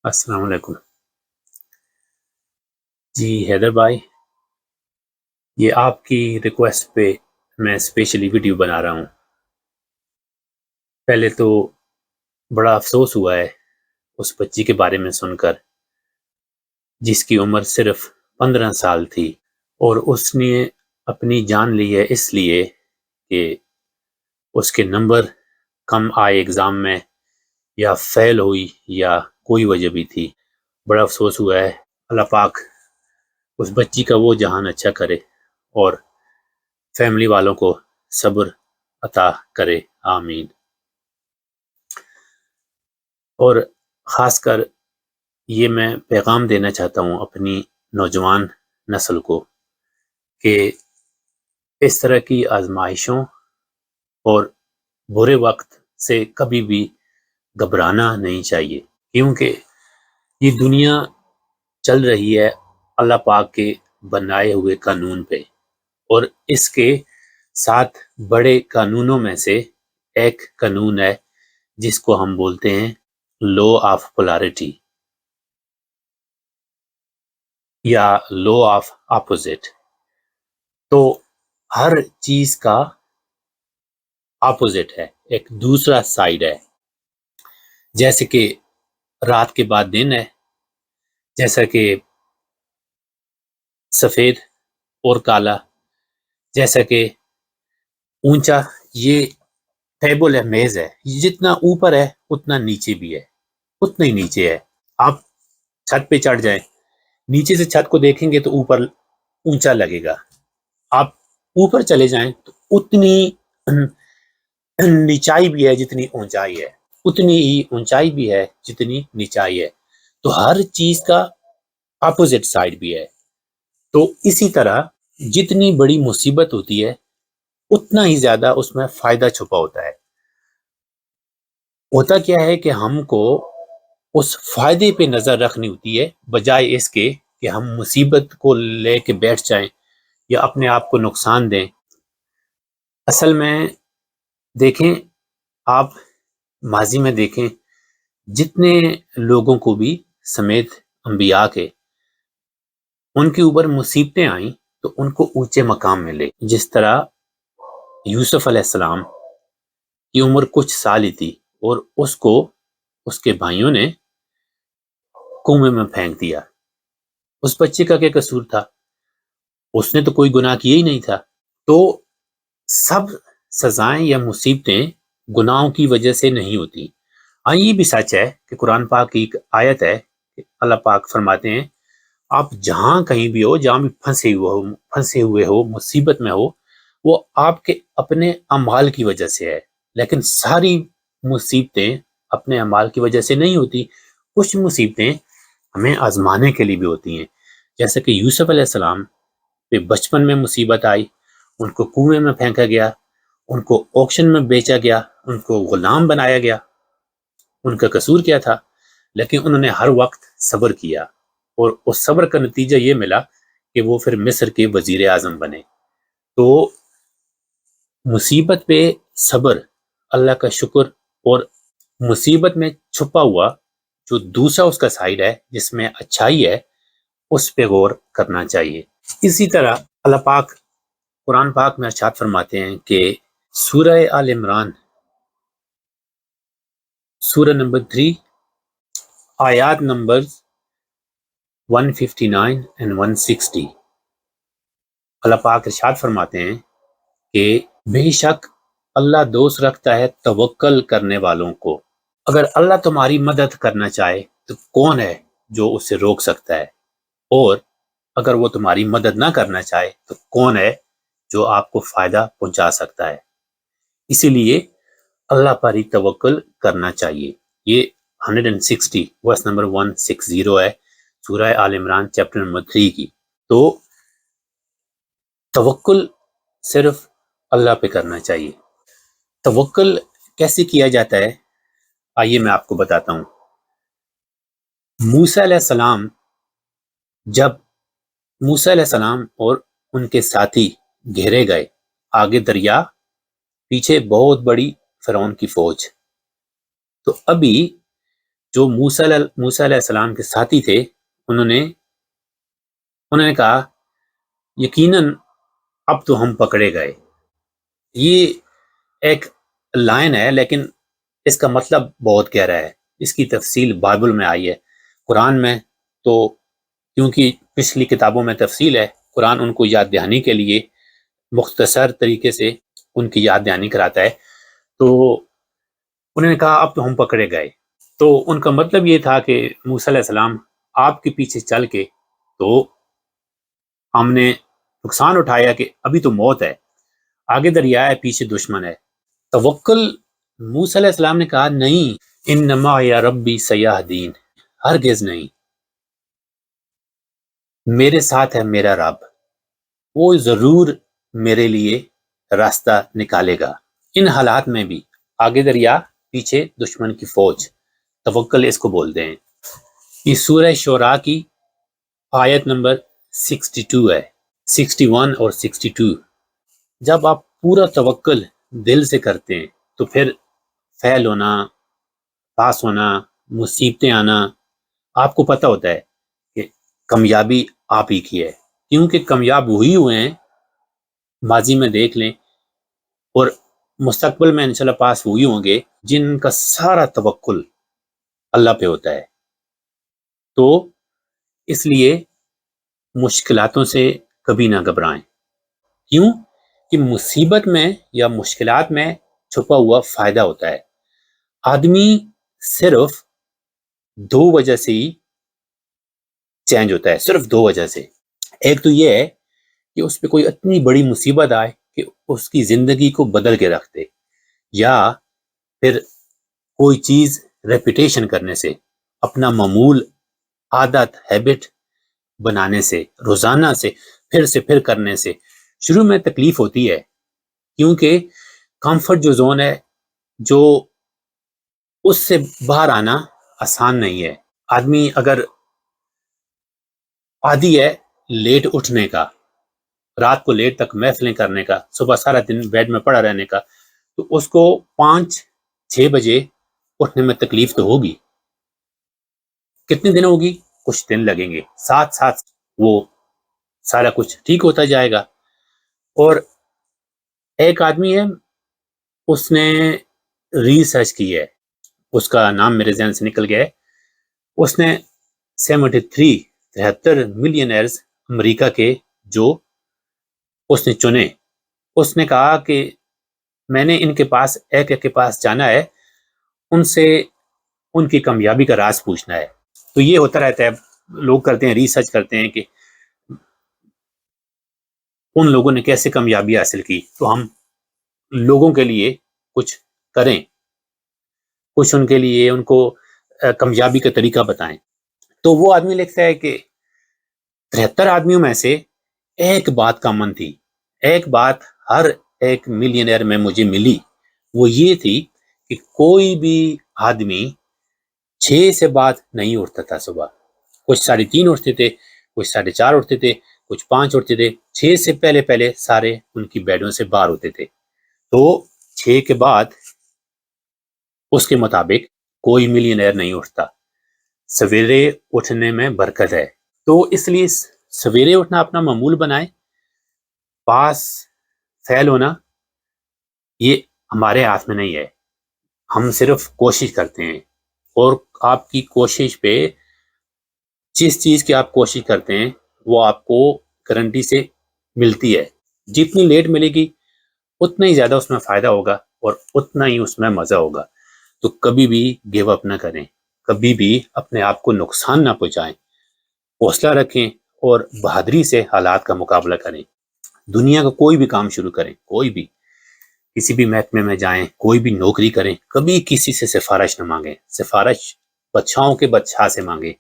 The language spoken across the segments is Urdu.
السلام علیکم جی حیدر بھائی، یہ آپ کی ریکویسٹ پہ میں اسپیشلی ویڈیو بنا رہا ہوں۔ پہلے تو بڑا افسوس ہوا ہے اس بچی کے بارے میں سن کر جس کی عمر صرف 15 سال تھی، اور اس نے اپنی جان لی ہے اس لیے کہ اس کے نمبر کم آئے ایگزام میں، یا فیل ہوئی، یا کوئی وجہ بھی تھی۔ بڑا افسوس ہوا ہے۔ اللہ پاک اس بچی کا وہ جہان اچھا کرے اور فیملی والوں کو صبر عطا کرے، آمین۔ اور خاص کر یہ میں پیغام دینا چاہتا ہوں اپنی نوجوان نسل کو کہ اس طرح کی آزمائشوں اور برے وقت سے کبھی بھی گھبرانا نہیں چاہیے، کیونکہ یہ دنیا چل رہی ہے اللہ پاک کے بنائے ہوئے قانون پہ، اور اس کے 7 بڑے قانونوں میں سے ایک قانون ہے جس کو ہم بولتے ہیں لو آف پولیرٹی یا لو آف اپوزٹ۔ تو ہر چیز کا اپوزٹ ہے، ایک دوسرا سائیڈ ہے، جیسے کہ رات کے بعد دن ہے، جیسا کہ سفید اور کالا، جیسا کہ اونچا، یہ ٹیبل ہے، میز ہے، جتنا اوپر ہے اتنا نیچے بھی ہے، اتنا ہی نیچے ہے۔ آپ چھت پہ چڑھ جائیں، نیچے سے چھت کو دیکھیں گے تو اوپر اونچا لگے گا، آپ اوپر چلے جائیں تو اتنی نیچائی بھی ہے جتنی اونچائی ہے، اتنی ہی اونچائی بھی ہے جتنی نیچائی ہے۔ تو ہر چیز کا اپوزٹ سائڈ بھی ہے۔ تو اسی طرح جتنی بڑی مصیبت ہوتی ہے اتنا ہی زیادہ اس میں فائدہ چھپا ہوتا ہے۔ ہوتا کیا ہے کہ ہم کو اس فائدے پہ نظر رکھنی ہوتی ہے، بجائے اس کے کہ ہم مصیبت کو لے کے بیٹھ جائیں یا اپنے آپ کو نقصان دیں۔ اصل میں دیکھیں، آپ ماضی میں دیکھیں، جتنے لوگوں کو بھی سمیت انبیاء کے ان کے اوپر مصیبتیں آئیں تو ان کو اونچے مقام ملے۔ جس طرح یوسف علیہ السلام کی عمر کچھ سال ہی تھی اور اس کو اس کے بھائیوں نے کنویں میں پھینک دیا۔ اس بچے کا کیا قصور تھا؟ اس نے تو کوئی گناہ کیا ہی نہیں تھا۔ تو سب سزائیں یا مصیبتیں گناہوں کی وجہ سے نہیں ہوتی۔ ہاں، یہ بھی سچ ہے کہ قرآن پاک کی ایک آیت ہے کہ اللہ پاک فرماتے ہیں آپ جہاں کہیں بھی ہو، جہاں بھی پھنسے ہوئے ہو، مصیبت میں ہو، وہ آپ کے اپنے اعمال کی وجہ سے ہے، لیکن ساری مصیبتیں اپنے اعمال کی وجہ سے نہیں ہوتی۔ کچھ مصیبتیں ہمیں آزمانے کے لیے بھی ہوتی ہیں، جیسے کہ یوسف علیہ السلام پہ بچپن میں مصیبت آئی، ان کو کنویں میں پھینکا گیا، ان کو آکشن میں بیچا گیا، ان کو غلام بنایا گیا۔ ان کا قصور کیا تھا؟ لیکن انہوں نے ہر وقت صبر کیا، اور اس صبر کا نتیجہ یہ ملا کہ وہ پھر مصر کے وزیر اعظم بنے۔ تو مصیبت پہ صبر، اللہ کا شکر، اور مصیبت میں چھپا ہوا جو دوسرا اس کا سائڈ ہے جس میں اچھائی ہے، اس پہ غور کرنا چاہیے۔ اسی طرح اللہ پاک قرآن پاک میں ارشاد فرماتے ہیں کہ سورہ آل عمران سورہ نمبر 3 آیات نمبر 159 and 160، اللہ پاک ارشاد فرماتے ہیں کہ بے شک اللہ دوست رکھتا ہے توکل کرنے والوں کو۔ اگر اللہ تمہاری مدد کرنا چاہے تو کون ہے جو اسے روک سکتا ہے، اور اگر وہ تمہاری مدد نہ کرنا چاہے تو کون ہے جو آپ کو فائدہ پہنچا سکتا ہے۔ اسی لیے اللہ پر ہی توکل کرنا چاہیے۔ یہ 160 ورس نمبر 160 ہے سورہ آل عمران چیپٹر نمبر 3 کی۔ تو توکل صرف اللہ پہ کرنا چاہیے۔ توکل کیسے کیا جاتا ہے؟ آئیے میں آپ کو بتاتا ہوں۔ موسیٰ علیہ السلام اور ان کے ساتھی گھیرے گئے، آگے دریا، پیچھے بہت بڑی فرعون کی فوج۔ تو ابھی جو موسیٰ علیہ السلام کے ساتھی تھے انہوں نے کہا یقیناً اب تو ہم پکڑے گئے. یہ ایک لائن ہے لیکن اس کا مطلب بہت گہرا ہے. اس کی تفصیل بائبل میں آئی ہے. قرآن میں تو کیونکہ پچھلی کتابوں میں تفصیل ہے، قرآن ان کو یاد دہانی کے لیے مختصر طریقے سے ان کی یاد دہانی کراتا ہے. تو انہوں نے کہا اب تو ہم پکڑے گئے. تو ان کا مطلب یہ تھا کہ موسیٰ علیہ السلام آپ کے پیچھے چل کے تو ہم نے نقصان اٹھایا کہ ابھی تو موت ہے، آگے دریا ہے، پیچھے دشمن ہے. توکل موسیٰ علیہ السلام نے کہا نہیں، انما یا ربی سیہدین، ہرگز نہیں، میرے ساتھ ہے میرا رب، وہ ضرور میرے لیے راستہ نکالے گا ان حالات میں بھی. آگے دریا پیچھے دشمن کی فوج، توکل اس کو بولتے ہیں. یہ سورہ شعراء کی آیت نمبر 62 ہے، 61 اور 62. جب آپ پورا توکل دل سے کرتے ہیں تو پھر فیل ہونا، پاس ہونا، مصیبتیں آنا، آپ کو پتہ ہوتا ہے کہ کامیابی آپ ہی کی ہے، کیونکہ کامیاب وہی ہوئے ہیں، ماضی میں دیکھ لیں، اور مستقبل میں انشاءاللہ پاس وہی ہوں گے جن کا سارا توکل اللہ پہ ہوتا ہے. تو اس لیے مشکلاتوں سے کبھی نہ گھبرائیں. کیوں کہ مصیبت میں یا مشکلات میں چھپا ہوا فائدہ ہوتا ہے. آدمی صرف 2 وجہ سے ہی چینج ہوتا ہے، صرف 2 وجہ سے. ایک تو یہ ہے کہ اس پہ کوئی اتنی بڑی مصیبت آئے کہ اس کی زندگی کو بدل کے رکھ دے، یا پھر کوئی چیز ریپیٹیشن کرنے سے، اپنا معمول، عادت، ہیبٹ بنانے سے، روزانہ سے پھر کرنے سے شروع میں تکلیف ہوتی ہے، کیونکہ کمفرٹ جو زون ہے، جو اس سے باہر آنا آسان نہیں ہے. آدمی اگر عادی ہے لیٹ اٹھنے کا، رات کو لیٹ تک محفلیں کرنے کا، صبح سارا دن بیڈ میں پڑا رہنے کا، تو اس کو 5-6 بجے اٹھنے میں تکلیف تو ہوگی. کتنے دن ہوگی؟ کچھ دن لگیں گے، ساتھ ساتھ وہ سارا کچھ ٹھیک ہوتا جائے گا. اور ایک آدمی ہے، اس نے ریسرچ کی ہے، اس کا نام میرے ذہن سے نکل گیا ہے. اس نے 73 ملینئرز امریکہ کے جو اس نے چنے، اس نے کہا کہ میں نے ان کے پاس ایک کے پاس جانا ہے، ان سے ان کی کامیابی کا راز پوچھنا ہے. تو یہ ہوتا رہتا ہے، لوگ کرتے ہیں، ریسرچ کرتے ہیں کہ ان لوگوں نے کیسے کامیابی حاصل کی، تو ہم لوگوں کے لیے کچھ کریں، کچھ ان کے لیے ان کو کامیابی کا طریقہ بتائیں. تو وہ آدمی لکھتا ہے کہ 73 آدمیوں میں سے ایک بات کامن تھی، ایک بات ہر ایک ملینئر میں مجھے ملی، وہ یہ تھی کہ کوئی بھی آدمی 6 سے بعد نہیں اٹھتا تھا صبح. کچھ 3:30 اٹھتے تھے، کچھ 4:30 اٹھتے تھے، کچھ 5 اٹھتے تھے. 6 سے پہلے سارے ان کی بیڈوں سے باہر ہوتے تھے. تو 6 کے بعد اس کے مطابق کوئی ملینئر نہیں اٹھتا. سویرے اٹھنے میں برکت ہے، تو اس لیے سویرے اٹھنا اپنا معمول بنائیں. پاس فیل ہونا یہ ہمارے ہاتھ میں نہیں ہے، ہم صرف کوشش کرتے ہیں. اور آپ کی کوشش پہ، جس چیز کی آپ کوشش کرتے ہیں وہ آپ کو گارنٹی سے ملتی ہے. جتنی لیٹ ملے گی اتنا ہی زیادہ اس میں فائدہ ہوگا اور اتنا ہی اس میں مزہ ہوگا. تو کبھی بھی گیو اپ نہ کریں، کبھی بھی اپنے آپ کو نقصان نہ پہنچائیں، حوصلہ رکھیں اور بہادری سے حالات کا مقابلہ کریں. دنیا کا کوئی بھی کام شروع کریں، کوئی بھی، کسی بھی محکمے میں جائیں، کوئی بھی نوکری کریں، کبھی کسی سے سفارش نہ مانگیں. سفارش بادشاہوں کے بادشاہ سے مانگیں.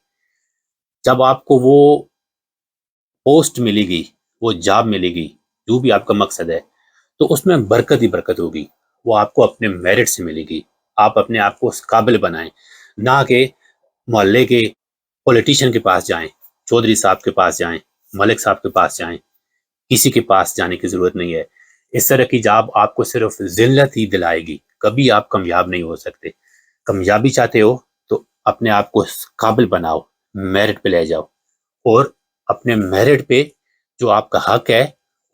جب آپ کو وہ پوسٹ ملے گی، وہ جاب ملے گی، جو بھی آپ کا مقصد ہے، تو اس میں برکت ہی برکت ہوگی. وہ آپ کو اپنے میرٹ سے ملے گی. آپ اپنے آپ کو اس قابل بنائیں، نہ کہ محلے کے پولیٹیشین کے پاس جائیں، چودھری صاحب کے پاس جائیں، ملک صاحب کے پاس جائیں. کسی کے پاس جانے کی ضرورت نہیں ہے. اس طرح کی جاب آپ کو صرف ذلت ہی دلائے گی، کبھی آپ کامیاب نہیں ہو سکتے. کامیابی چاہتے ہو تو اپنے آپ کو قابل بناؤ، میرٹ پہ لے جاؤ، اور اپنے میرٹ پہ جو آپ کا حق ہے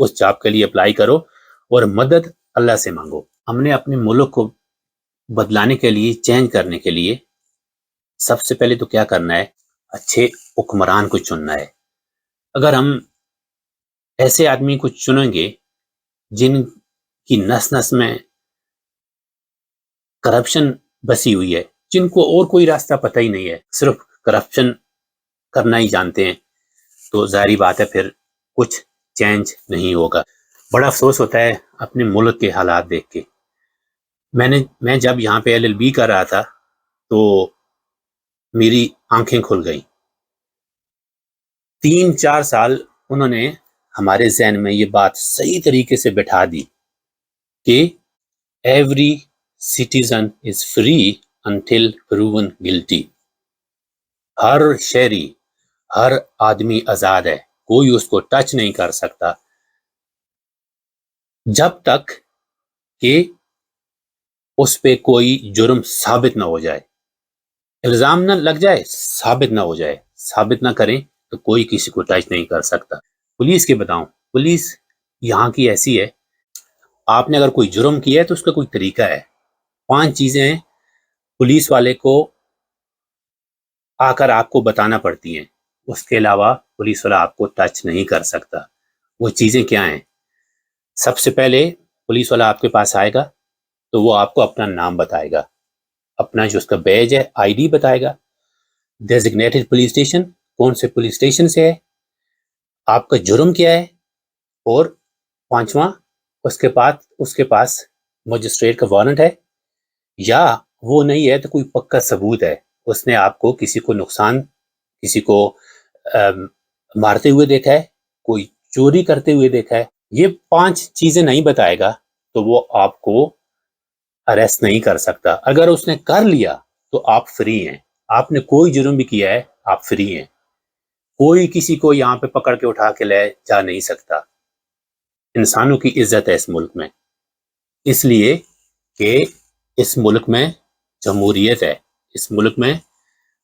اس جاب کے لیے اپلائی کرو اور مدد اللہ سے مانگو۔ ہم نے اپنے ملک کو بدلانے کے لیے، چینج کرنے کے لیے سب سے پہلے تو کیا کرنا ہے؟ اچھے حکمران کو چننا ہے۔ اگر ہم ایسے آدمی کو چنیں گے جن کی نس نس میں کرپشن بسی ہوئی ہے، جن کو اور کوئی راستہ پتہ ہی نہیں ہے، صرف کرپشن کرنا ہی جانتے ہیں، تو ظاہری بات ہے پھر کچھ چینج نہیں ہوگا۔ بڑا افسوس ہوتا ہے اپنے ملک کے حالات دیکھ کے۔ میں جب یہاں پہ LLB کر رہا تھا تو میری آنکھیں کھل گئیں۔ 3-4 سال انہوں نے ہمارے ذہن میں یہ بات صحیح طریقے سے بٹھا دی کہ every citizen is free until proven guilty. ہر شہری، ہر آدمی آزاد ہے، کوئی اس کو ٹچ نہیں کر سکتا جب تک کہ اس پہ کوئی جرم ثابت نہ ہو جائے۔ الزام نہ لگ جائے، ثابت نہ ہو جائے، ثابت نہ کریں تو کوئی کسی کو ٹچ نہیں کر سکتا۔ پولیس کے بتاؤں، پولیس یہاں کی ایسی ہے، آپ نے اگر کوئی جرم کیا ہے تو اس کا کوئی طریقہ ہے۔ 5 چیزیں ہیں پولیس والے کو آ کر آپ کو بتانا پڑتی ہیں، اس کے علاوہ پولیس والا آپ کو ٹچ نہیں کر سکتا۔ وہ چیزیں کیا ہیں؟ سب سے پہلے پولیس والا آپ کے پاس آئے گا تو وہ آپ کو اپنا نام بتائے گا، اپنا جو اس کا بیج ہے ID بتائے گا، ڈیزگنیٹڈ پولیس اسٹیشن، کون سے پولیس اسٹیشن سے ہے، آپ کا جرم کیا ہے، اور 5واں اس کے پاس مجسٹریٹ کا وارنٹ ہے، یا وہ نہیں ہے تو کوئی پکا ثبوت ہے، اس نے آپ کو کسی کو نقصان، کسی کو مارتے ہوئے دیکھا ہے، کوئی چوری کرتے ہوئے دیکھا ہے۔ یہ 5 چیزیں نہیں بتائے گا تو وہ آپ کو اریسٹ نہیں کر سکتا۔ اگر اس نے کر لیا تو آپ فری ہیں، آپ نے کوئی جرم بھی کیا ہے آپ فری ہیں، کوئی کسی کو یہاں پہ پکڑ کے اٹھا کے لے جا نہیں سکتا۔ انسانوں کی عزت ہے اس ملک میں، اس لیے کہ اس ملک میں جمہوریت ہے، اس ملک میں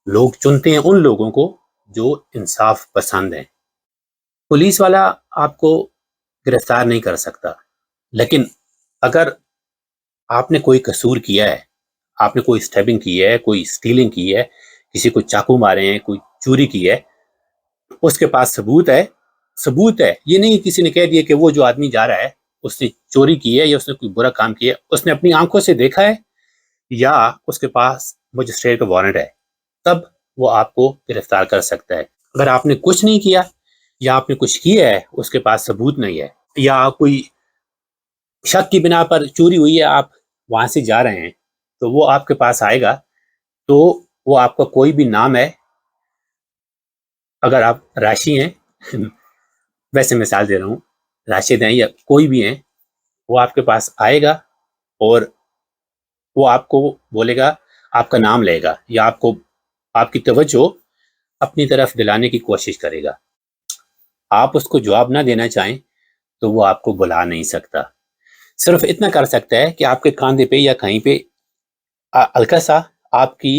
لوگ چنتے ہیں ان لوگوں کو جو انصاف پسند ہیں۔ پولیس والا آپ کو گرفتار نہیں کر سکتا، لیکن اگر آپ نے کوئی قصور کیا ہے، آپ نے کوئی اسٹیبنگ کی ہے، کوئی اسٹیلنگ کی ہے، کسی کو چاقو مارے ہیں، کوئی چوری کی ہے، اس کے پاس ثبوت ہے، یہ نہیں کسی نے کہہ دیا کہ وہ جو آدمی جا رہا ہے اس نے چوری کی ہے یا اس نے کوئی برا کام کیا ہے، اس نے اپنی آنکھوں سے دیکھا ہے یا اس کے پاس مجسٹریٹ کا وارنٹ ہے، تب وہ آپ کو گرفتار کر سکتا ہے۔ اگر آپ نے کچھ نہیں کیا یا آپ نے کچھ کیا ہے، اس کے پاس ثبوت نہیں ہے، یا کوئی شک کی بنا پر چوری ہوئی ہے، آپ وہاں سے جا رہے ہیں، تو وہ آپ کے پاس آئے گا تو وہ آپ کا کوئی بھی نام ہے، اگر آپ راشی ہیں ویسے مثال دے رہا ہوں، راشد ہیں یا کوئی بھی ہیں، وہ آپ کے پاس آئے گا اور وہ آپ کو بولے گا، آپ کا نام لے گا یا آپ کی توجہ اپنی طرف دلانے کی کوشش کرے گا۔ آپ اس کو جواب نہ دینا چاہیں تو وہ آپ کو بلا نہیں سکتا، صرف اتنا کر سکتا ہے کہ آپ کے کاندھے پہ یا کہیں پہ ہلکا سا آپ کی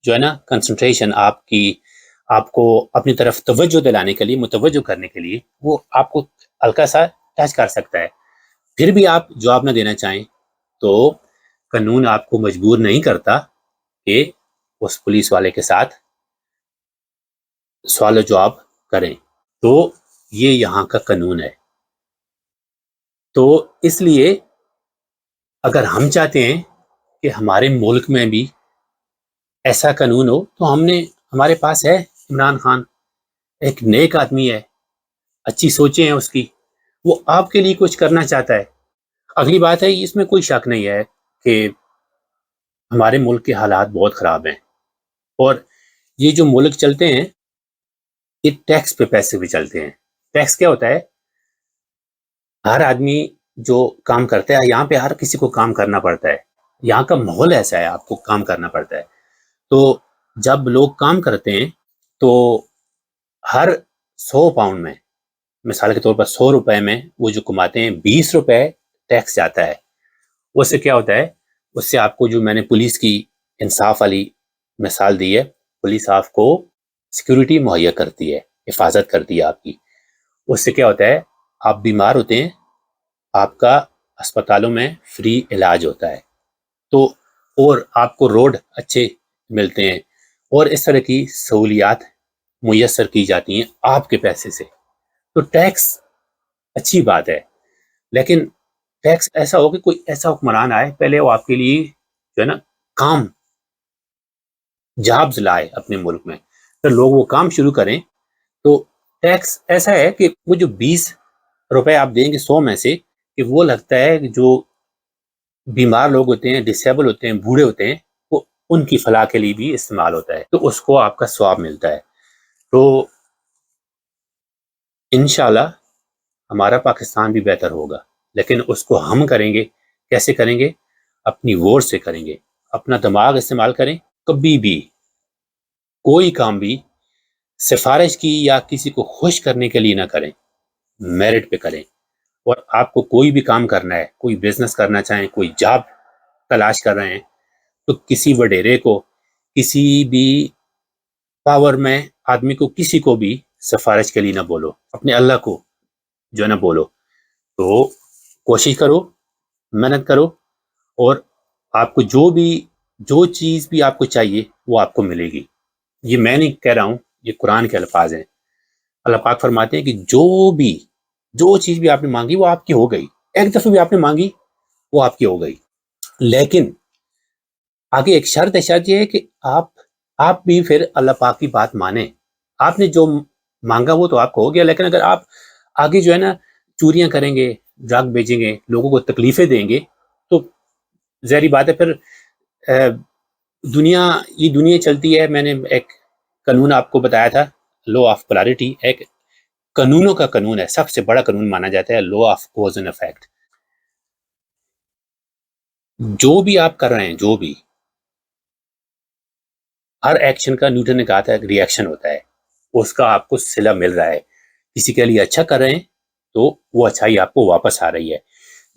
جو ہے نا کنسنٹریشن، آپ کو اپنی طرف توجہ دلانے کے لیے، متوجہ کرنے کے لیے وہ آپ کو ہلکا سا ٹچ کر سکتا ہے۔ پھر بھی آپ جواب نہ دینا چاہیں تو قانون آپ کو مجبور نہیں کرتا کہ اس پولیس والے کے ساتھ سوال و جواب کریں، تو یہ یہاں کا قانون ہے۔ تو اس لیے اگر ہم چاہتے ہیں کہ ہمارے ملک میں بھی ایسا قانون ہو تو ہمارے پاس ہے عمران خان، ایک نیک آدمی ہے، اچھی سوچیں ہیں اس کی، وہ آپ کے لیے کچھ کرنا چاہتا ہے۔ اگلی بات ہے، اس میں کوئی شک نہیں ہے کہ ہمارے ملک کے حالات بہت خراب ہیں، اور یہ جو ملک چلتے ہیں یہ ٹیکس پہ پیسے بھی چلتے ہیں۔ ٹیکس کیا ہوتا ہے؟ ہر آدمی جو کام کرتا ہے، یہاں پہ ہر کسی کو کام کرنا پڑتا ہے، یہاں کا ماحول ایسا ہے، آپ کو کام کرنا پڑتا ہے۔ تو جب لوگ کام کرتے ہیں تو ہر 100 پاؤنڈ میں، مثال کے طور پر 100 روپے میں وہ جو کماتے ہیں 20 روپے ٹیکس جاتا ہے۔ اس سے کیا ہوتا ہے؟ اس سے آپ کو جو میں نے پولیس کی انصاف والی مثال دی ہے، پولیس آپ کو سیکیورٹی مہیا کرتی ہے، حفاظت کرتی ہے آپ کی. اس سے کیا ہوتا ہے، آپ بیمار ہوتے ہیں، آپ کا اسپتالوں میں فری علاج ہوتا ہے، تو اور آپ کو روڈ اچھے ملتے ہیں اور اس طرح کی سہولیات میسر کی جاتی ہیں آپ کے پیسے سے. تو ٹیکس اچھی بات ہے، لیکن ٹیکس ایسا ہو کہ کوئی ایسا حکمران آئے پہلے وہ آپ کے لیے جو ہے نا کام جابز لائے اپنے ملک میں، پھر لوگ وہ کام شروع کریں. تو ٹیکس ایسا ہے کہ وہ جو 20 روپے آپ دیں گے 100 میں سے، کہ وہ لگتا ہے کہ جو بیمار لوگ ہوتے ہیں، ڈسیبل ہوتے ہیں، بوڑھے ہوتے ہیں، وہ ان کی فلاح کے لیے بھی استعمال ہوتا ہے، تو اس کو آپ کا ثواب ملتا ہے. تو انشاءاللہ ہمارا پاکستان بھی بہتر ہوگا، لیکن اس کو ہم کریں گے. کیسے کریں گے؟ اپنی ووٹ سے کریں گے، اپنا دماغ استعمال کریں. کبھی بھی کوئی کام بھی سفارش کی یا کسی کو خوش کرنے کے لیے نہ کریں، میرٹ پہ کریں. اور آپ کو کوئی بھی کام کرنا ہے، کوئی بزنس کرنا چاہیں، کوئی جاب تلاش کر رہے ہیں، تو کسی وڈیرے کو، کسی بھی پاور میں آدمی کو، کسی کو بھی سفارش کے لیے نہ بولو، اپنے اللہ کو جو ہے نا بولو. تو کوشش کرو، محنت کرو، اور آپ کو جو چیز بھی آپ کو چاہیے وہ آپ کو ملے گی. یہ میں نہیں کہہ رہا ہوں، یہ قرآن کے الفاظ ہیں. اللہ پاک فرماتے ہیں کہ جو چیز بھی آپ نے مانگی وہ آپ کی ہو گئی. ایک دفعہ بھی آپ نے مانگی وہ آپ کی ہو گئی. لیکن آگے ایک شرط ہے، شرط یہ ہے کہ آپ بھی پھر اللہ پاک کی بات مانیں. آپ نے جو مانگا وہ تو آپ کو ہو گیا، لیکن اگر آپ آگے جو ہے نا چوریاں کریں گے، ڈرگ بیچیں گے، لوگوں کو تکلیفیں دیں گے، تو ظاہری بات ہے پھر یہ دنیا چلتی ہے. میں نے ایک قانون آپ کو بتایا تھا، لا آف پولارٹی، ایک قانونوں کا قانون ہے، سب سے بڑا قانون مانا جاتا ہے law of cause and effect. جو بھی آپ کر رہے ہیں، جو بھی ہر ایکشن کا نیوٹن نے کہا تھا ایک ری ایکشن ہوتا ہے، اس کا آپ کو صلہ مل رہا ہے. کسی کے لیے اچھا کر رہے ہیں تو وہ اچھائی آپ کو واپس آ رہی ہے.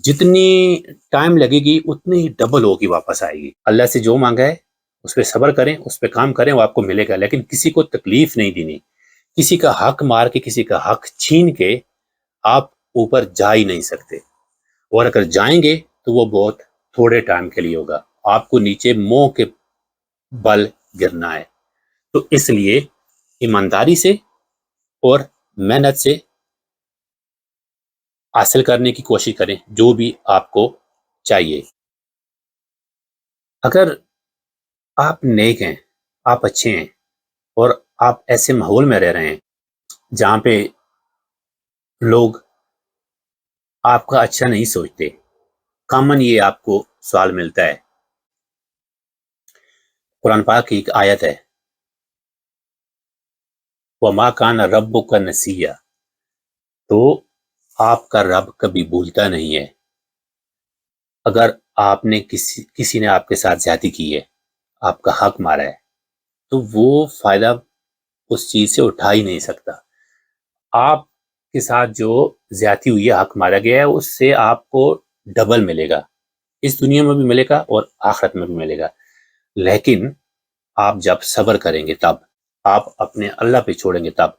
جتنی ٹائم لگے گی اتنی ہی ڈبل ہوگی، واپس آئے گی. اللہ سے جو مانگا ہے اس پہ صبر کریں، اس پہ کام کریں، وہ آپ کو ملے گا. لیکن کسی کو تکلیف نہیں دینی، کسی کا حق مار کے، کسی کا حق چھین کے آپ اوپر جا ہی نہیں سکتے. اور اگر جائیں گے تو وہ بہت تھوڑے ٹائم کے لیے ہوگا، آپ کو نیچے منہ کے بل گرنا ہے. تو اس لیے ایمانداری سے اور محنت سے حاصل کرنے کی کوشش کریں جو بھی آپ کو چاہیے. اگر آپ نیک ہیں، آپ اچھے ہیں، اور آپ ایسے ماحول میں رہ رہے ہیں جہاں پہ لوگ آپ کا اچھا نہیں سوچتے، کامن یہ آپ کو سوال ملتا ہے. قرآن پاک کی ایک آیت ہے، وَمَا كَانَ رَبُّكَ نَسِيًّا، تو آپ کا رب کبھی بھولتا نہیں ہے. اگر آپ نے کسی نے آپ کے ساتھ زیادتی کی ہے، آپ کا حق مارا ہے، تو وہ فائدہ اس چیز سے اٹھا ہی نہیں سکتا. آپ کے ساتھ جو زیادتی ہوئی ہے، حق مارا گیا ہے، اس سے آپ کو ڈبل ملے گا، اس دنیا میں بھی ملے گا اور آخرت میں بھی ملے گا. لیکن آپ جب صبر کریں گے، تب آپ اپنے اللہ پہ چھوڑیں گے، تب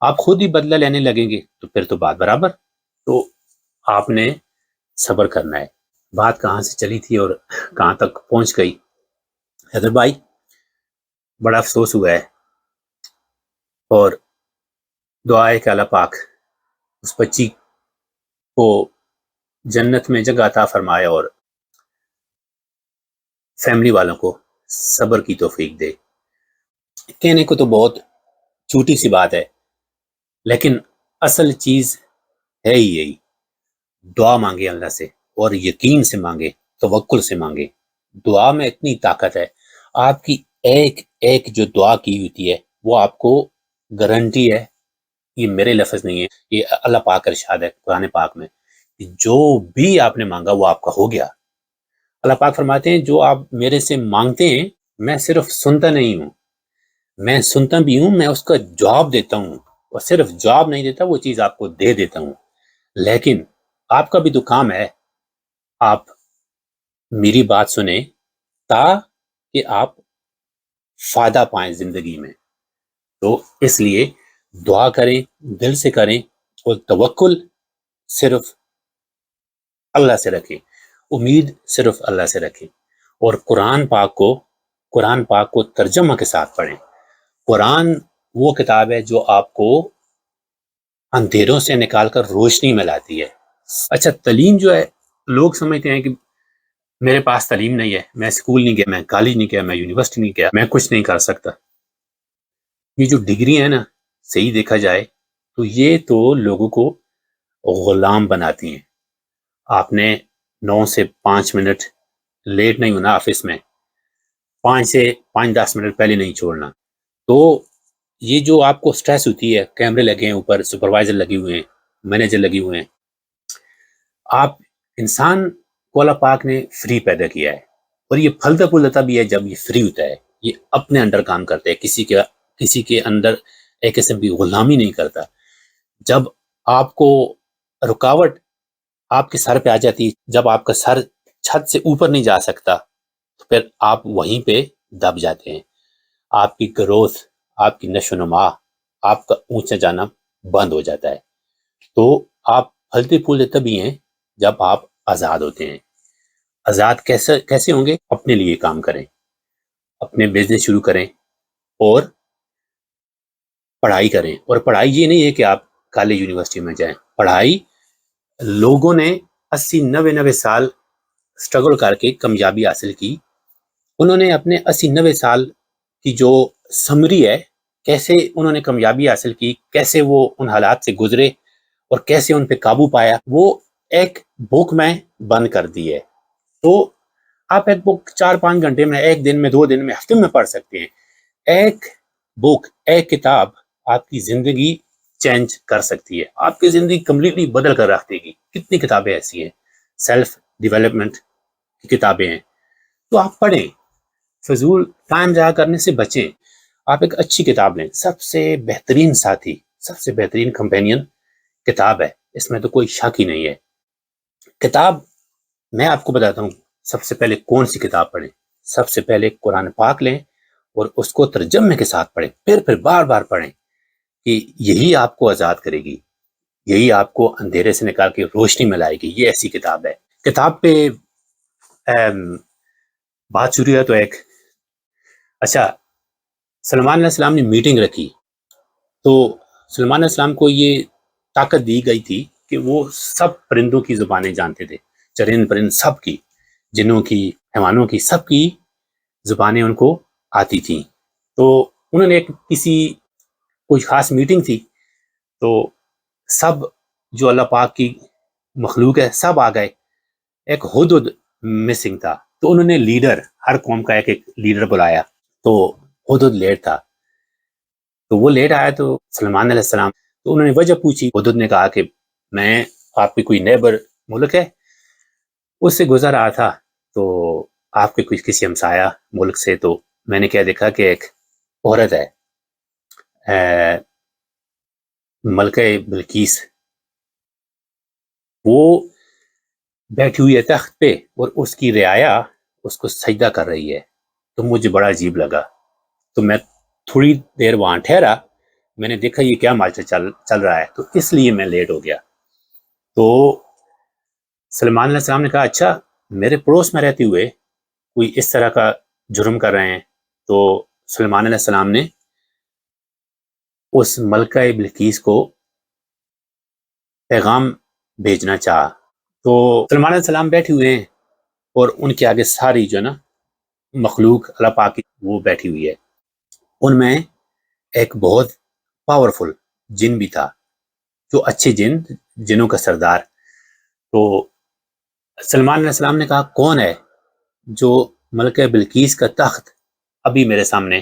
آپ خود ہی بدلہ لینے لگیں گے، تو پھر تو بات برابر. تو آپ نے صبر کرنا ہے. بات کہاں سے چلی تھی اور کہاں تک پہنچ گئی؟ حیدر بھائی، بڑا افسوس ہوا ہے، اور دعا ہے کہ اللہ پاک اس بچی کو جنت میں جگہ عطا فرمائے اور فیملی والوں کو صبر کی توفیق دے. کہنے کو تو بہت چھوٹی سی بات ہے، لیکن اصل چیز ہے ہی یہی. دعا مانگے اللہ سے، اور یقین سے مانگے، توکل سے مانگے. دعا میں اتنی طاقت ہے، آپ کی ایک ایک جو دعا کی ہوتی ہے وہ آپ کو گارنٹی ہے، یہ میرے لفظ نہیں ہے، یہ اللہ پاک کا ارشاد ہے قرآن پاک میں، کہ جو بھی آپ نے مانگا وہ آپ کا ہو گیا. اللہ پاک فرماتے ہیں جو آپ میرے سے مانگتے ہیں میں صرف سنتا نہیں ہوں، میں سنتا بھی ہوں، میں اس کا جواب دیتا ہوں، اور صرف جواب نہیں دیتا، وہ چیز آپ کو دے دیتا ہوں. لیکن آپ کا بھی تو کام ہے، آپ میری بات سنیں تاکہ آپ فائدہ پائیں زندگی میں. تو اس لیے دعا کریں, دل سے کریں, اور توکل صرف اللہ سے رکھیں, امید صرف اللہ سے رکھیں, اور قرآن پاک کو ترجمہ کے ساتھ پڑھیں. قرآن وہ کتاب ہے جو آپ کو اندھیروں سے نکال کر روشنی میں لاتی ہے. اچھا, تعلیم جو ہے, لوگ سمجھتے ہیں کہ میرے پاس تعلیم نہیں ہے, میں اسکول نہیں گیا, میں کالج نہیں گیا, میں یونیورسٹی نہیں گیا, میں کچھ نہیں کر سکتا. یہ جو ڈگری ہے نا, صحیح دیکھا جائے تو یہ تو لوگوں کو غلام بناتی ہیں. آپ نے 9 سے 5 منٹ لیٹ نہیں ہونا آفس میں, 5 سے 10 منٹ پہلے نہیں چھوڑنا. تو یہ جو آپ کو سٹریس ہوتی ہے, کیمرے لگے ہیں اوپر, سپروائزر لگے ہوئے ہیں, مینیجر لگے ہوئے ہیں, آپ انسان کو اللہ پاک نے فری پیدا کیا ہے, اور یہ پھلتا پھولتا بھی ہے جب یہ فری ہوتا ہے. یہ اپنے انڈر کام کرتا ہے, کسی کے اندر ایک قسم کی غلامی نہیں کرتا. جب آپ کو رکاوٹ آپ کے سر پہ آ جاتی, جب آپ کا سر چھت سے اوپر نہیں جا سکتا, تو پھر آپ وہیں پہ دب جاتے ہیں. آپ کی گروتھ, آپ کی نشو و نما, آپ کا اونچا جانا بند ہو جاتا ہے. تو آپ پھلتے پھولتے تبھی ہیں جب آپ آزاد ہوتے ہیں. آزاد کیسے ہوں گے؟ اپنے لیے کام کریں, اپنے بزنس شروع کریں, اور پڑھائی کریں. اور پڑھائی یہ نہیں ہے کہ آپ کالج یونیورسٹی میں جائیں. پڑھائی لوگوں نے 80-90 سال سٹرگل کر کے کامیابی حاصل کی. انہوں نے اپنے 80-90 سال کی جو سمری ہے, کیسے انہوں نے کامیابی حاصل کی, کیسے وہ ان حالات سے گزرے, اور کیسے ان پہ قابو پایا, وہ ایک بک میں بند کر دی ہے. تو آپ ایک بک 4-5 گھنٹے میں, ایک دن میں, 2 دن میں, ہفتے میں پڑھ سکتے ہیں. ایک بک, ایک کتاب آپ کی زندگی چینج کر سکتی ہے, آپ کی زندگی کمپلیٹلی بدل کر رکھ دے گی. کتنی کتابیں ایسی ہیں, سیلف ڈیولپمنٹ کی کتابیں ہیں, تو آپ پڑھیں. فضول ٹائم ضائع کرنے سے بچیں. آپ ایک اچھی کتاب لیں. سب سے بہترین ساتھی, سب سے بہترین کمپینین کتاب ہے, اس میں تو کوئی شک ہی نہیں ہے. کتاب میں آپ کو بتاتا ہوں, سب سے پہلے کون سی کتاب پڑھیں. سب سے پہلے قرآن پاک لیں اور اس کو ترجمے کے ساتھ پڑھیں, پھر بار بار پڑھیں, کہ یہی آپ کو آزاد کرے گی, یہی آپ کو اندھیرے سے نکال کے روشنی میں لائے گی. یہ ایسی کتاب ہے. کتاب پہ بات شروع ہے تو ایک, اچھا, سلمان علیہ السلام نے میٹنگ رکھی, تو سلمان علیہ السلام کو یہ طاقت دی گئی تھی کہ وہ سب پرندوں کی زبانیں جانتے تھے, چرند پرند سب کی, جنوں کی, حیوانوں کی, سب کی زبانیں ان کو آتی تھیں. تو انہوں نے کوئی خاص میٹنگ تھی, تو سب جو اللہ پاک کی مخلوق ہے سب آ گئے. ایک ہدہد مسنگ تھا, تو انہوں نے لیڈر, ہر قوم کا ایک لیڈر بلایا. تو ہدہد لیٹ تھا, تو وہ لیٹ آیا. تو سلمان علیہ السلام, تو انہوں نے وجہ پوچھی. ہدہد نے کہا کہ میں, آپ کی کوئی نیبر ملک ہے, اس سے گزر رہا تھا, تو آپ کے کسی ہمسایہ ملک سے, تو میں نے کیا دیکھا کہ ایک عورت ہے, ملکہ بلقیس, وہ بیٹھی ہوئی ہے تخت پہ, اور اس کی رعایا اس کو سجدہ کر رہی ہے. تو مجھے بڑا عجیب لگا, تو میں تھوڑی دیر وہاں ٹھہرا. میں نے دیکھا یہ کیا ماجرا چل رہا ہے, تو اس لیے میں لیٹ ہو گیا. تو سلمان علیہ السلام نے کہا, اچھا, میرے پڑوس میں رہتے ہوئے کوئی اس طرح کا جرم کر رہے ہیں. تو سلمان علیہ السلام نے اس ملکہ بلقیس کو پیغام بھیجنا چاہا. تو سلمان علیہ السلام بیٹھے ہوئے ہیں, اور ان کے آگے ساری جو نا مخلوق اللہ پاک کی وہ بیٹھی ہوئی ہے. ان میں ایک بہت پاورفل جن بھی تھا, جو اچھے جنوں کا سردار. تو سلمان علیہ السلام نے کہا, کون ہے جو ملکہ بلقیس کا تخت ابھی میرے سامنے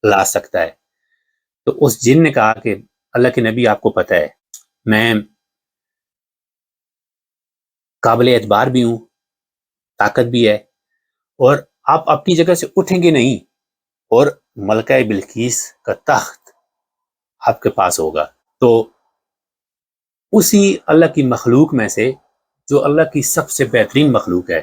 لا سکتا ہے؟ تو اس جن نے کہا کہ اللہ کے نبی, آپ کو پتہ ہے میں قابل اعتبار بھی ہوں, طاقت بھی ہے, اور آپ اپنی جگہ سے اٹھیں گے نہیں, اور ملکہ بلقیس کا تخت آپ کے پاس ہوگا. تو اسی اللہ کی مخلوق میں سے, جو اللہ کی سب سے بہترین مخلوق ہے,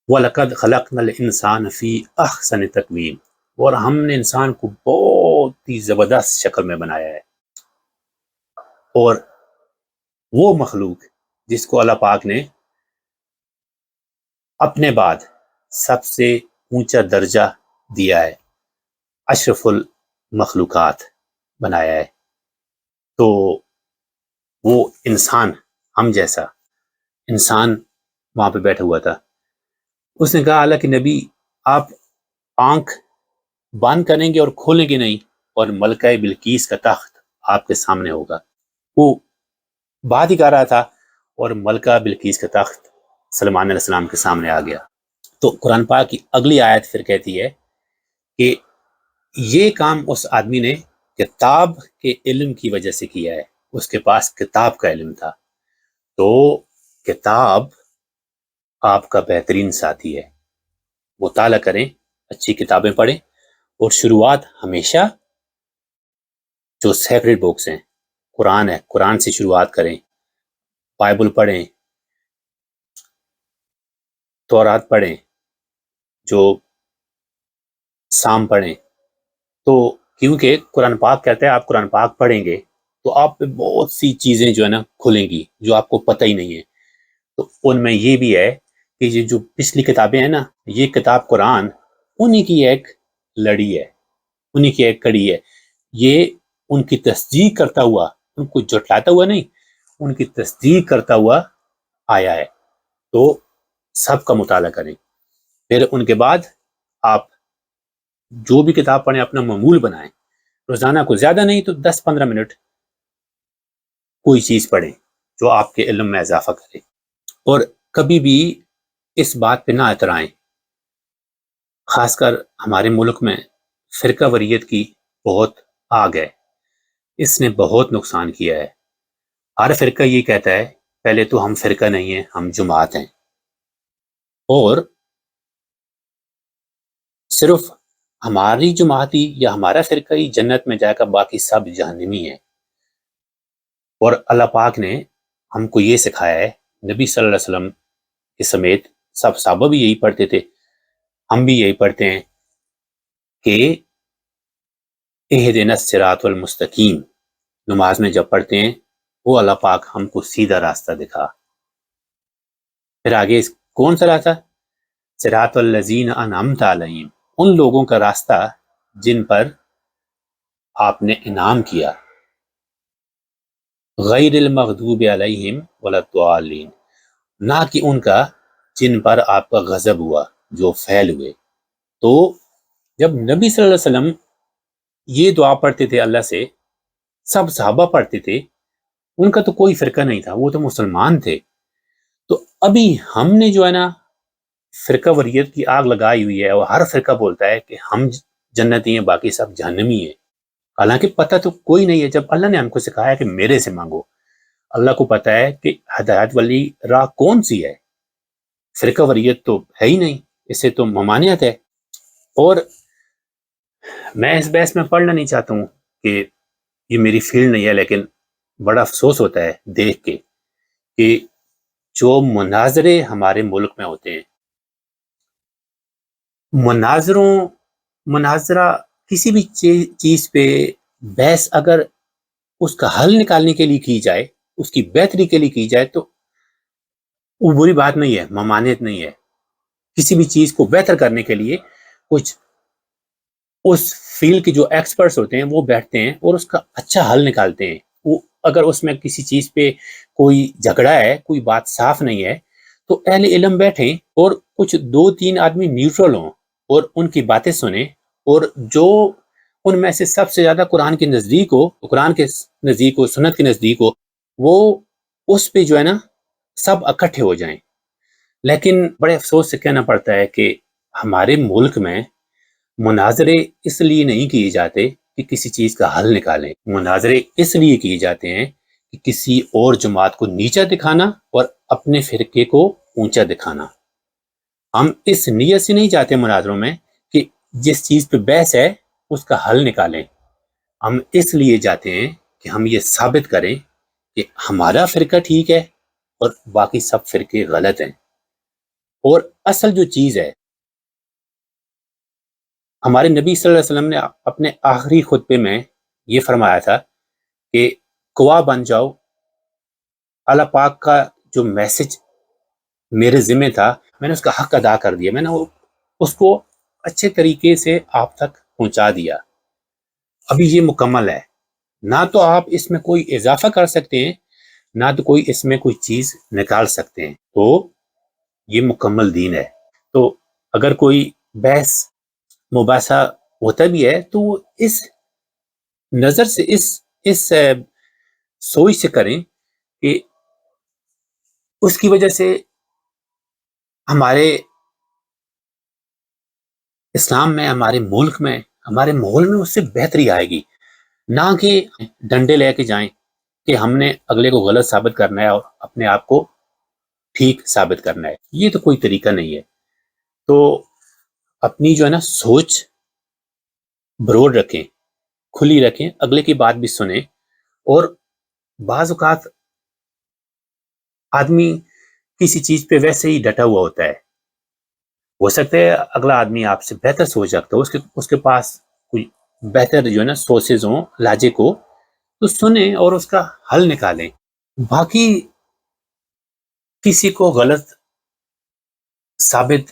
وَلَقَدْ خَلَقْنَا الْإِنسَانَ فِي أَحْسَنِ تَقْوِيمٍ، اور ہم نے انسان کو بہت ہی زبردست شکل میں بنایا ہے. اور وہ مخلوق جس کو اللہ پاک نے اپنے بعد سب سے اونچا درجہ دیا ہے، اشرف المخلوقات بنایا ہے، تو وہ انسان، ہم جیسا انسان وہاں پہ بیٹھا ہوا تھا. اس نے کہا اللہ کے نبی، آپ آنکھ بند کریں گے اور کھولیں گے نہیں، اور ملکہ بلقیس کا تخت آپ کے سامنے ہوگا. وہ بات ہی کر رہا تھا اور ملکہ بلقیس کا تخت سلمان علیہ السلام کے سامنے آ گیا. تو قرآن پاک کی اگلی آیت پھر کہتی ہے کہ یہ کام اس آدمی نے کتاب کے علم کی وجہ سے کیا ہے. اس کے پاس کتاب کا علم تھا. تو کتاب آپ کا بہترین ساتھی ہے. مطالعہ کریں، اچھی کتابیں پڑھیں، اور شروعات ہمیشہ جو سیکرڈ بکس ہیں، قرآن ہے، قرآن سے شروعات کریں. بائبل پڑھیں، تورات پڑھیں، جو سام پڑھیں. تو کیونکہ قرآن پاک کہتا ہے آپ قرآن پاک پڑھیں گے تو آپ پہ بہت سی چیزیں جو ہے نا کھلیں گی جو آپ کو پتہ ہی نہیں ہے. تو ان میں یہ بھی ہے کہ یہ جو پچھلی کتابیں ہیں نا، یہ کتاب قرآن انہی کی ایک لڑی ہے، انہی کی ایک کڑی ہے. یہ ان کی تصدیق کرتا ہوا، ان کو جھٹلاتا ہوا نہیں، ان کی تصدیق کرتا ہوا آیا ہے. تو سب کا مطالعہ کریں. پھر ان کے بعد آپ جو بھی کتاب پڑھیں اپنا معمول بنائیں. روزانہ کو زیادہ نہیں تو 10-15 منٹ کوئی چیز پڑھیں جو آپ کے علم میں اضافہ کرے. اور کبھی بھی اس بات پہ نہ اترائیں. خاص کر ہمارے ملک میں فرقہ واریت کی بہت آگ ہے. اس نے بہت نقصان کیا ہے. ہر فرقہ یہ کہتا ہے پہلے تو ہم فرقہ نہیں ہیں، ہم جماعت ہیں، اور صرف ہماری جماعتی یا ہمارا فرقہ ہی جنت میں جائے گا، باقی سب جہنمی ہیں. اور اللہ پاک نے ہم کو یہ سکھایا ہے، نبی صلی اللہ علیہ وسلم کے سمیت سب صحابہ بھی یہی پڑھتے تھے، ہم بھی یہی پڑھتے ہیں کہ اہدنا الصراط المستقیم. نماز میں جب پڑھتے ہیں وہ اللہ پاک ہم کو سیدھا راستہ دکھا. پھر آگے کون سا راستہ؟ صراط الذین انعمت علیہم، ان لوگوں کا راستہ جن پر آپ نے انعام کیا. غیر المغضوب علیہم ولا الضالین، نہ کہ ان کا جن پر آپ کا غضب ہوا، جو فعل ہوئے. تو جب نبی صلی اللہ علیہ وسلم یہ دعا پڑھتے تھے اللہ سے، سب صحابہ پڑھتے تھے، ان کا تو کوئی فرقہ نہیں تھا، وہ تو مسلمان تھے. تو ابھی ہم نے جو ہے نا فرقہ واریت کی آگ لگائی ہوئی ہے، اور ہر فرقہ بولتا ہے کہ ہم جنتی ہیں باقی سب جہنمی ہیں. حالانکہ پتہ تو کوئی نہیں ہے. جب اللہ نے ہم کو سکھایا کہ میرے سے مانگو، اللہ کو پتہ ہے کہ ہدایت والی راہ کون سی ہے. فرقہ واریت تو ہے ہی نہیں، اسے تو ممانعت ہے. اور میں اس بحث میں پڑھنا نہیں چاہتا ہوں کہ یہ میری فیلڈ نہیں ہے، لیکن بڑا افسوس ہوتا ہے دیکھ کے کہ جو مناظرے ہمارے ملک میں ہوتے ہیں، مناظرہ کسی بھی چیز پہ بحث اگر اس کا حل نکالنے کے لیے کی جائے، اس کی بہتری کے لیے کی جائے، تو وہ بری بات نہیں ہے، ممانعت نہیں ہے. کسی بھی چیز کو بہتر کرنے کے لیے کچھ اس فیلڈ کے جو ایکسپرٹس ہوتے ہیں وہ بیٹھتے ہیں اور اس کا اچھا حل نکالتے ہیں. وہ اگر اس میں کسی چیز پہ کوئی جھگڑا ہے، کوئی بات صاف نہیں ہے، تو اہل علم بیٹھیں اور کچھ 2-3 آدمی نیوٹرل ہوں اور ان کی باتیں سنیں، اور جو ان میں سے سب سے زیادہ قرآن کے نزدیک ہو، سنت کے نزدیک ہو، وہ اس پہ جو ہے نا سب اکٹھے ہو جائیں. لیکن بڑے افسوس سے کہنا پڑتا ہے کہ ہمارے ملک میں مناظرے اس لیے نہیں کیے جاتے کہ کسی چیز کا حل نکالیں. مناظرے اس لیے کیے جاتے ہیں کہ کسی اور جماعت کو نیچا دکھانا اور اپنے فرقے کو اونچا دکھانا. ہم اس نیت سے نہیں جاتے مناظروں میں کہ جس چیز پہ بحث ہے اس کا حل نکالیں. ہم اس لیے جاتے ہیں کہ ہم یہ ثابت کریں کہ ہمارا فرقہ ٹھیک ہے اور باقی سب فرقے غلط ہیں. اور اصل جو چیز ہے، ہمارے نبی صلی اللہ علیہ وسلم نے اپنے آخری خطبے میں یہ فرمایا تھا کہ گواہ بن جاؤ، اللہ پاک کا جو میسج میرے ذمہ تھا میں نے اس کا حق ادا کر دیا، میں نے اس کو اچھے طریقے سے آپ تک پہنچا دیا، ابھی یہ مکمل ہے، نہ تو آپ اس میں کوئی اضافہ کر سکتے ہیں، نہ تو کوئی اس میں کوئی چیز نکال سکتے ہیں، تو یہ مکمل دین ہے۔ تو اگر کوئی بحث مباحثہ ہوتا بھی ہے تو وہ اس نظر سے، اس سوچ سے کریں کہ اس کی وجہ سے ہمارے اسلام میں، ہمارے ملک میں، ہمارے ماحول میں اس سے بہتری آئے گی، نہ کہ ڈنڈے لے کے جائیں کہ ہم نے اگلے کو غلط ثابت کرنا ہے اور اپنے آپ کو ٹھیک ثابت کرنا ہے۔ یہ تو کوئی طریقہ نہیں ہے۔ تو اپنی جو ہے نا سوچ بروڑ رکھیں، کھلی رکھیں، اگلے کی بات بھی سنیں، اور بعض اوقات آدمی کسی چیز پہ ویسے ہی ڈٹا ہوا ہوتا ہے، ہو سکتا ہے اگلا آدمی آپ سے بہتر سوچ رکھتا ہو، اس کے پاس کوئی بہتر جو ہے نا سورسز ہوں، لاجک ہو، تو سنیں اور اس کا حل نکالیں۔ باقی کسی کو غلط ثابت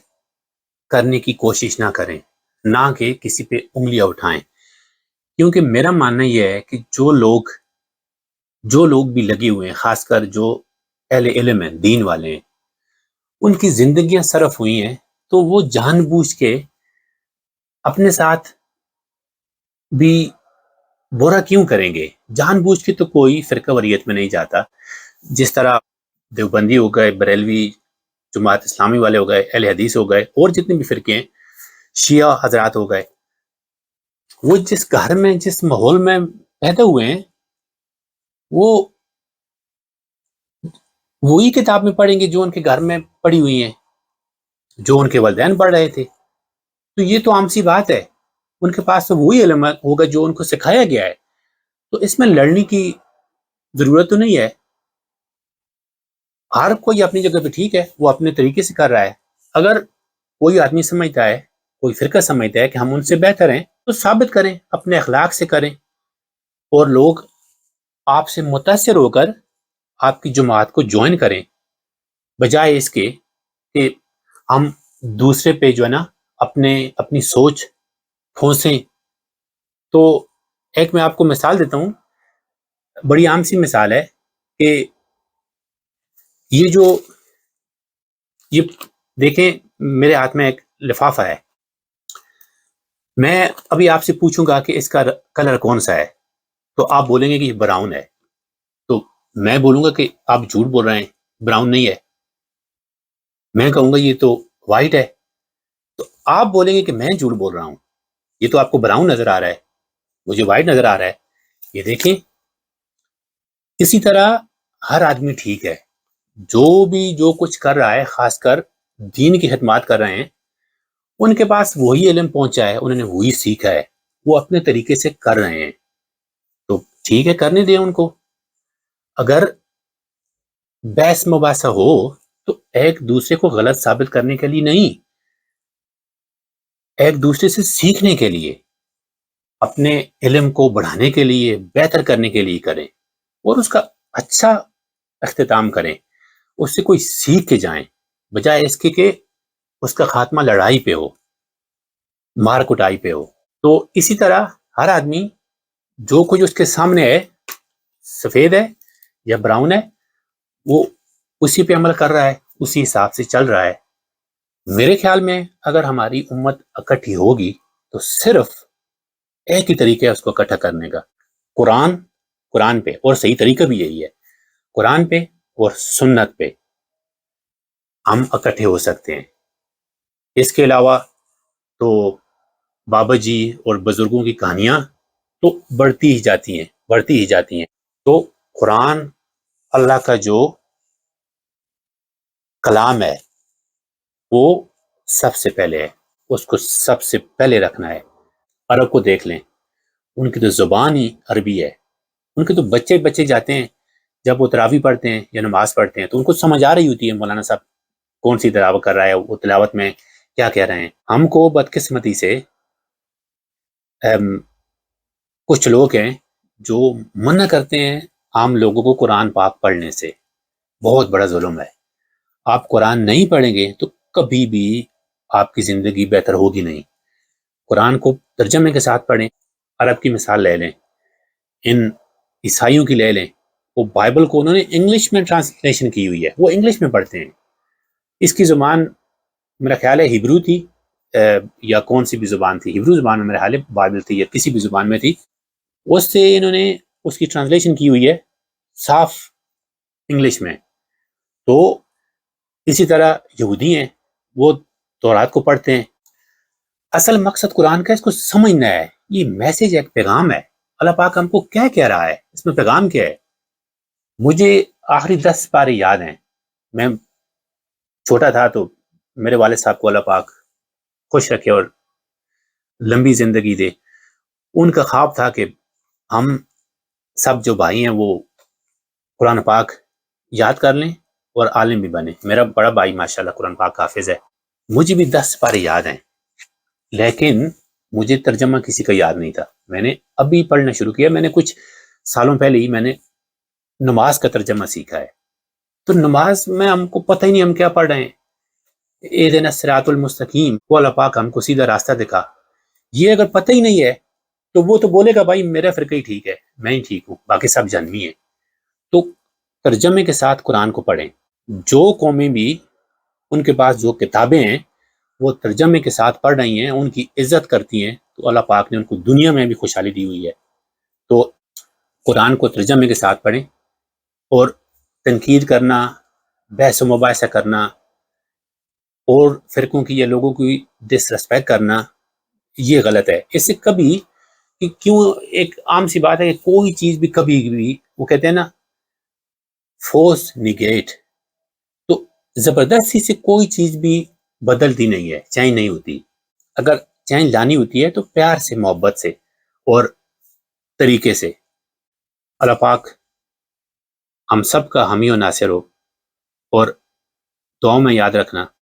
کرنے کی کوشش نہ کریں، نہ کہ کسی پہ انگلیاں اٹھائیں، کیونکہ میرا ماننا یہ ہے کہ جو لوگ بھی لگے ہوئے ہیں، خاص کر جو اہل علم ہیں، دین والے ہیں، ان کی زندگیاں صرف ہوئی ہیں، تو وہ جان بوجھ کے اپنے ساتھ بھی برا کیوں کریں گے؟ جان بوجھ کے تو کوئی فرقہ واریت میں نہیں جاتا، جس طرح دیوبندی ہو گئے، بریلوی، جماعت اسلامی والے ہو گئے، اہل حدیث ہو گئے، اور جتنے بھی فرقے ہیں، شیعہ حضرات ہو گئے، وہ جس گھر میں، جس ماحول میں پیدا ہوئے ہیں، وہ وہی کتاب میں پڑھیں گے جو ان کے گھر میں پڑھی ہوئی ہیں، جو ان کے والدین پڑھ رہے تھے، تو یہ تو عام سی بات ہے، ان کے پاس تو وہی علم ہوگا جو ان کو سکھایا گیا ہے، تو اس میں لڑنے کی ضرورت تو نہیں ہے۔ ہر کوئی اپنی جگہ پہ ٹھیک ہے، وہ اپنے طریقے سے کر رہا ہے، اگر کوئی آدمی سمجھتا ہے، کوئی فرقہ سمجھتا ہے کہ ہم ان سے بہتر ہیں، تو ثابت کریں، اپنے اخلاق سے کریں، اور لوگ آپ سے متاثر ہو کر آپ کی جماعت کو جوائن کریں، بجائے اس کے کہ ہم دوسرے پہ جو ہے نا اپنی سوچ پھونسیں۔ تو ایک میں آپ کو مثال دیتا ہوں، بڑی عام سی مثال ہے کہ یہ دیکھیں، میرے ہاتھ میں ایک لفافہ ہے، میں ابھی آپ سے پوچھوں گا کہ اس کا کلر کون سا ہے، تو آپ بولیں گے کہ یہ براؤن ہے، تو میں بولوں گا کہ آپ جھوٹ بول رہے ہیں، براؤن نہیں ہے، میں کہوں گا یہ تو وائٹ ہے، تو آپ بولیں گے کہ میں جھوٹ بول رہا ہوں، یہ تو آپ کو براؤن نظر آ رہا ہے، مجھے وائٹ نظر آ رہا ہے۔ یہ دیکھیں، اسی طرح ہر آدمی ٹھیک ہے، جو کچھ کر رہا ہے، خاص کر دین کی خدمات کر رہے ہیں، ان کے پاس وہی علم پہنچا ہے، انہوں نے وہی سیکھا ہے، وہ اپنے طریقے سے کر رہے ہیں، تو ٹھیک ہے، کرنے دیں ان کو۔ اگر بحث مباحثہ ہو تو ایک دوسرے کو غلط ثابت کرنے کے لیے نہیں، ایک دوسرے سے سیکھنے کے لیے، اپنے علم کو بڑھانے کے لیے، بہتر کرنے کے لیے کریں، اور اس کا اچھا اختتام کریں، اس سے کوئی سیکھ کے جائیں، بجائے اس کے کہ اس کا خاتمہ لڑائی پہ ہو، مار کٹائی پہ ہو۔ تو اسی طرح ہر آدمی جو کچھ اس کے سامنے ہے، سفید ہے یا براؤن ہے، وہ اسی پہ عمل کر رہا ہے، اسی حساب سے چل رہا ہے۔ میرے خیال میں اگر ہماری امت اکٹھی ہوگی تو صرف ایک ہی طریقہ ہے اس کو اکٹھا کرنے کا، قرآن پہ، اور صحیح طریقہ بھی یہی ہے، قرآن پہ اور سنت پہ ہم اکٹھے ہو سکتے ہیں۔ اس کے علاوہ تو بابا جی اور بزرگوں کی کہانیاں تو بڑھتی ہی جاتی ہیں۔ تو قرآن اللہ کا جو کلام ہے وہ سب سے پہلے ہے، اس کو سب سے پہلے رکھنا ہے۔ عرب کو دیکھ لیں، ان کی تو زبان ہی عربی ہے، ان کے تو بچے جاتے ہیں، جب وہ تراویح پڑھتے ہیں یا نماز پڑھتے ہیں تو ان کو سمجھ آ رہی ہوتی ہے، مولانا صاحب کون سی تلاوت کر رہا ہے، وہ تلاوت میں کیا کہہ رہے ہیں. ہم کو بدقسمتی سے کچھ لوگ ہیں جو منع کرتے ہیں عام لوگوں کو قرآن پاک پڑھنے سے. بہت بڑا ظلم ہے. آپ قرآن نہیں پڑھیں گے تو کبھی بھی آپ کی زندگی بہتر ہوگی نہیں. قرآن کو ترجمے کے ساتھ پڑھیں. عرب کی مثال لے لیں، ان عیسائیوں کی لے لیں. وہ بائبل کو انہوں نے انگلش میں ٹرانسلیشن کی ہوئی ہے، وہ انگلش میں پڑھتے ہیں. اس کی زبان میرا خیال ہے ہبرو تھی، یا کون سی بھی زبان تھی، ہبرو زبان میں میرا خیال ہے بائبل تھی یا کسی بھی زبان میں تھی. اس سے انہوں نے اس کی ٹرانسلیشن کی ہوئی ہے صاف انگلش میں. تو اسی طرح یہودی ہیں، وہ تورات کو پڑھتے ہیں. اصل مقصد قرآن کا اس کو سمجھنا ہے. یہ میسج ایک پیغام ہے. اللہ پاک ہم کو کیا کہہ رہا ہے، اس میں پیغام کیا ہے. مجھے آخری 10 پارے یاد ہیں. میں چھوٹا تھا تو میرے والد صاحب کو اللہ پاک خوش رکھے اور لمبی زندگی دے. ان کا خواب تھا کہ ہم سب جو بھائی ہیں وہ قرآن پاک یاد کر لیں اور عالم بھی بنے. میرا بڑا بھائی ماشاءاللہ قرآن پاک حافظ ہے. مجھے بھی 10 پارے یاد ہیں، لیکن مجھے ترجمہ کسی کا یاد نہیں تھا. میں نے ابھی پڑھنا شروع کیا. میں نے کچھ سالوں پہلے ہی میں نے نماز کا ترجمہ سیکھا ہے. تو نماز میں ہم کو پتہ ہی نہیں ہم کیا پڑھ رہے ہیں. اہدنا الصراط المستقیم، وہ اللہ پاک ہم کو سیدھا راستہ دکھا. یہ اگر پتہ ہی نہیں ہے تو وہ تو بولے گا بھائی میرا فرقہ ہی ٹھیک ہے، میں ہی ٹھیک ہوں، باقی سب جہنمی ہیں. تو ترجمے کے ساتھ قرآن کو پڑھیں. جو قومیں بھی ان کے پاس جو کتابیں ہیں وہ ترجمے کے ساتھ پڑھ رہی ہیں، ان کی عزت کرتی ہیں، تو اللہ پاک نے ان کو دنیا میں بھی خوشحالی دی ہوئی ہے. تو قرآن کو ترجمے کے ساتھ پڑھیں. اور تنقید کرنا، بحث و مباحثہ کرنا اور فرقوں کی یا لوگوں کی ڈس ریسپیکٹ کرنا یہ غلط ہے. اس سے کبھی کیوں ایک عام سی بات ہے کہ کوئی چیز بھی کبھی بھی وہ کہتے ہیں نا فورس نیگیٹ، تو زبردستی سے کوئی چیز بھی بدلتی نہیں ہے، چینج نہیں ہوتی. اگر چینج لانی ہوتی ہے تو پیار سے، محبت سے اور طریقے سے. اللہ پاک ہم سب کا حامی و ناصر ہو. اور دعاؤں میں یاد رکھنا